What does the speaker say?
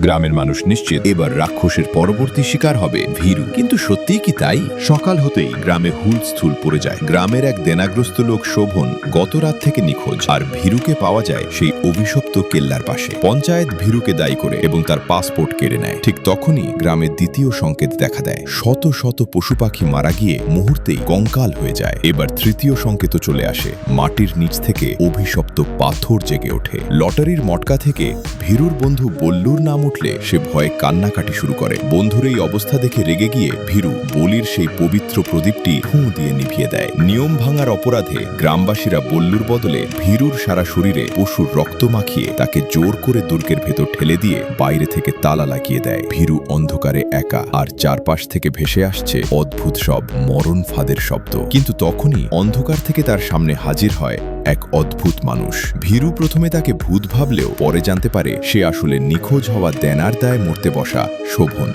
গ্রামের মানুষ নিশ্চিত এবার রাক্ষসের পরবর্তী শিকার হবে ভীরু। কিন্তু সত্যিই কি তাই? সকাল হতেই গ্রামে হুলস্থুল পড়ে যায়। গ্রামের এক দেনাগ্রস্ত লোক শোভন গত রাত থেকে নিখোঁজ, আর ভীরুকে পাওয়া যায় সেই অভিশপ্ত কেল্লার পাশে। পঞ্চায়েত ভীরুকে দায়ী করে এবং তার পাসপোর্ট কেড়ে নেয়। ঠিক তখনই গ্রামের দ্বিতীয় সংকেত দেখা দেয়। শত শত পশু পাখি মারা গিয়ে মুহূর্তেই কঙ্কাল হয়ে যায়। এবার তৃতীয় সংকেতও চলে আসে। মাটির নিচ থেকে অভিশপ্ত পাথর জেগে ওঠে। লটারির মটকা থেকে ভীরুর বন্ধু বল্লুর নাম উঠলে সে ভয়ে কান্নাকাটি শুরু করে। বন্ধুর এই অবস্থা দেখে রেগে গিয়ে ভীরু বলির সেই পবিত্র প্রদীপটি ফুঁ দিয়ে নিভিয়ে দেয়। নিয়ম ভাঙার অপরাধে গ্রামবাসীরা বল্লুর বদলে ভীরুর সারা শরীরে পশুর রক্ত মাখিয়ে তাকে জোর করে দুর্গের ভেতর ঠেলে দিয়ে বাইরে থেকে তালা লাগিয়ে দেয়। ভীরু অন্ধকারে একা, আর চারপাশ থেকে ভেসে আসছে অদ্ভুত সব মরণ ফাঁদের শব্দ। কিন্তু তখনই অন্ধকার থেকে তার সামনে হাজির হয় এক অদ্ভুত মানুষ। ভীরু প্রথমে তাকে ভূত ভাবলেও পরে জানতে পারে সে আসলে নিখোঁজ হওয়া দেনার দায়ে মরতে বসা শোভন।